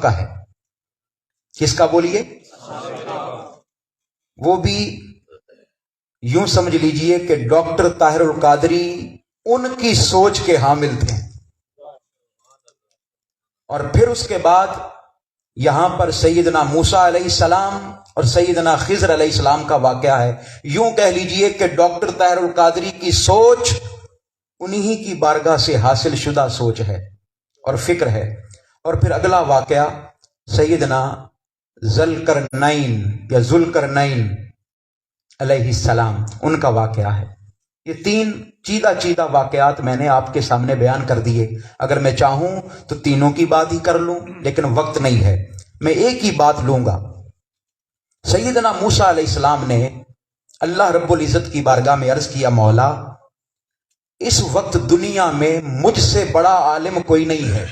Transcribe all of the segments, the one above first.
کا ہے. کس کا بولیے؟ وہ بھی یوں سمجھ لیجئے کہ ڈاکٹر طاہر القادری ان کی سوچ کے حامل تھے. اور پھر اس کے بعد یہاں پر سیدنا موسیٰ علیہ السلام اور سیدنا خضر علیہ السلام کا واقعہ ہے. یوں کہہ لیجئے کہ ڈاکٹر طاہر القادری کی سوچ انہی کی بارگاہ سے حاصل شدہ سوچ ہے اور فکر ہے. اور پھر اگلا واقعہ سیدنا ذوالقرنین یا ذوالقرنین علیہ السلام ان کا واقعہ ہے. یہ 3 چیدہ واقعات میں نے آپ کے سامنے بیان کر دیے. اگر میں چاہوں تو تینوں کی بات ہی کر لوں، لیکن وقت نہیں ہے. میں ایک ہی بات لوں گا. سیدنا موسیٰ علیہ السلام نے اللہ رب العزت کی بارگاہ میں عرض کیا، مولا اس وقت دنیا میں مجھ سے بڑا عالم کوئی نہیں ہے.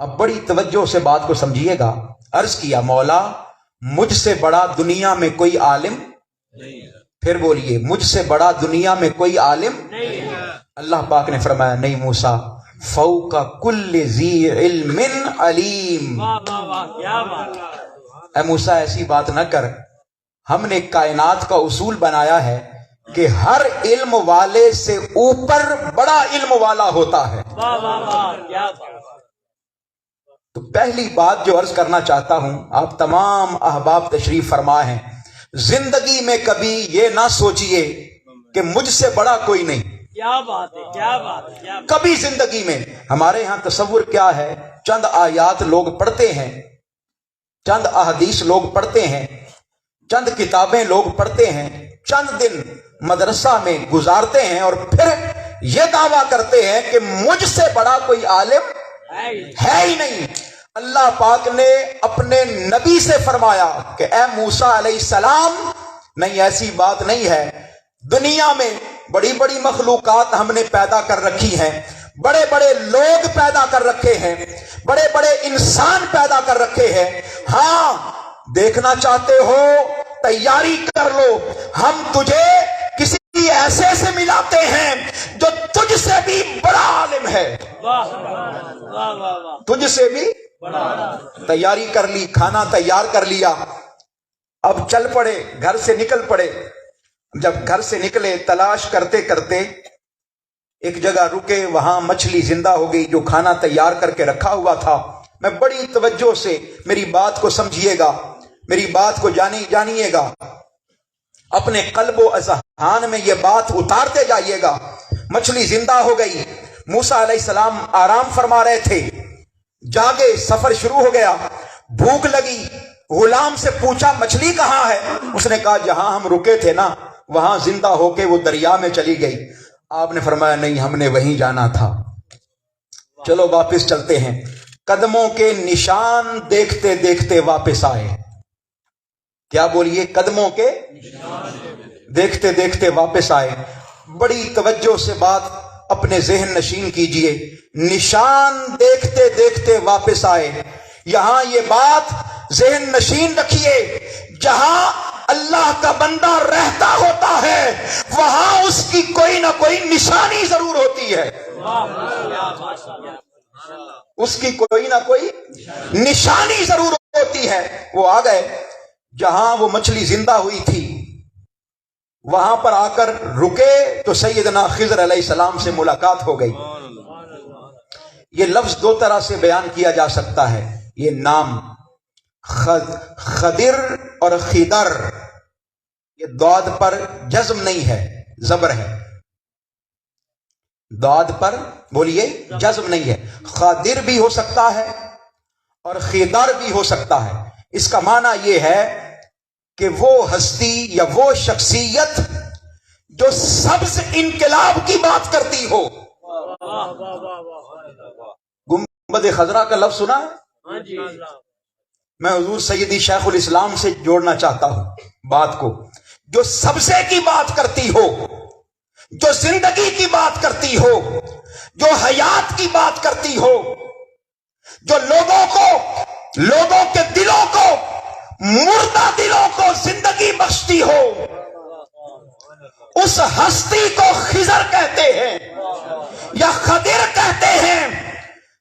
اب بڑی توجہ سے بات کو سمجھیے گا. عرض کیا، مولا مجھ سے بڑا دنیا میں کوئی عالم نہیں ہے. پھر بولیے، مجھ سے بڑا دنیا میں کوئی عالم نہیں ہے. اللہ پاک نے فرمایا، نہیں موسیٰ، فوق کل ذی علم علیم. اے موسیٰ ایسی بات نہ کر. ہم نے کائنات کا اصول بنایا ہے کہ ہر علم والے سے اوپر بڑا علم والا ہوتا ہے. تو پہلی بات جو عرض کرنا چاہتا ہوں، آپ تمام احباب تشریف فرما ہیں، زندگی میں کبھی یہ نہ سوچئے کہ مجھ سے بڑا کوئی نہیں. کیا بات ہے، کیا بات ہے. کبھی زندگی میں ہمارے ہاں تصور کیا ہے، چند آیات لوگ پڑھتے ہیں، چند احادیث لوگ پڑھتے ہیں، چند کتابیں لوگ پڑھتے ہیں، چند دن مدرسہ میں گزارتے ہیں اور پھر یہ دعویٰ کرتے ہیں کہ مجھ سے بڑا کوئی عالم ہے ہی نہیں. اللہ پاک نے اپنے نبی سے فرمایا کہ اے موسیٰ علیہ السلام، نہیں ایسی بات نہیں ہے. دنیا میں بڑی بڑی مخلوقات ہم نے پیدا کر رکھی ہیں، بڑے بڑے لوگ پیدا کر رکھے ہیں، بڑے بڑے انسان پیدا کر رکھے ہیں. ہاں دیکھنا چاہتے ہو تیاری کر لو، ہم تجھے کسی ایسے سے ملاتے ہیں جو تجھ سے بھی بڑا عالم ہے. تجھ سے بھی تیاری کر لی، کھانا تیار کر لیا، اب چل پڑے، گھر سے نکل پڑے. جب گھر سے نکلے تلاش کرتے کرتے ایک جگہ رکے، وہاں مچھلی زندہ ہو گئی جو کھانا تیار کر کے رکھا ہوا تھا. میں بڑی توجہ سے میری بات کو سمجھیے گا، میری بات کو جانیے گا، اپنے قلب و اذہان میں یہ بات اتارتے جائیے گا. مچھلی زندہ ہو گئی، موسیٰ علیہ السلام آرام فرما رہے تھے، جاگے، سفر شروع ہو گیا، بھوک لگی. غلام سے پوچھا مچھلی کہاں ہے؟ اس نے کہا جہاں ہم رکے تھے نا وہاں زندہ ہو کے وہ دریا میں چلی گئی. آپ نے فرمایا نہیں، ہم نے وہیں جانا تھا، چلو واپس چلتے ہیں. قدموں کے نشان دیکھتے دیکھتے واپس آئے. کیا بولیے؟ قدموں کے دیکھتے دیکھتے واپس آئے. بڑی توجہ سے بات اپنے ذہن نشین کیجئے. نشان دیکھتے دیکھتے واپس آئے. یہاں یہ بات ذہن نشین رکھیے، جہاں اللہ کا بندہ رہتا ہوتا ہے وہاں اس کی کوئی نہ کوئی نشانی ضرور ہوتی ہے. اس کی کوئی نہ کوئی نشانی ضرور ہوتی ہے. وہ آ گئے جہاں وہ مچھلی زندہ ہوئی تھی، وہاں پر آ کر رکے تو سیدنا خضر علیہ السلام سے ملاقات ہو گئی. یہ لفظ 2 طرح سے بیان کیا جا سکتا ہے. یہ نام خضر اور خضر، یہ ضاد پر جزم نہیں ہے، زبر ہے. ضاد پر بولیے جزم نہیں ہے. خضر بھی ہو سکتا ہے اور خضر بھی ہو سکتا ہے. اس کا معنی یہ ہے کہ وہ ہستی یا وہ شخصیت جو سبز انقلاب کی بات کرتی ہو. گنبد خضرا کا لفظ سنا ہے؟ میں حضور سیدی شیخ الاسلام سے جوڑنا چاہتا ہوں بات کو. جو سبزے کی بات کرتی ہو، جو زندگی کی بات کرتی ہو، جو حیات کی بات کرتی ہو، جو لوگوں کے دلوں کو، مردہ دلوں کو زندگی بخشتی ہو، اس ہستی کو خضر کہتے ہیں یا خضر کہتے ہیں.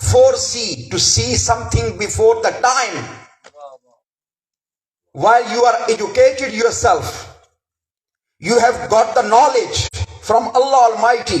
foresee, to see something before the time. While you are educated yourself, you have got the knowledge from Allah Almighty.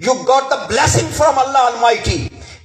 you got the blessing from Allah Almighty.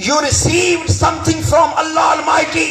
you received something from Allah Almighty.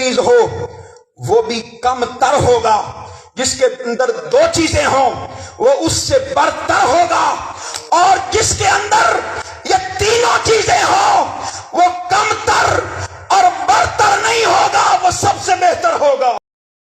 چیز ہو وہ بھی کم تر ہوگا، جس کے اندر دو چیزیں ہوں وہ اس سے برتر ہوگا۔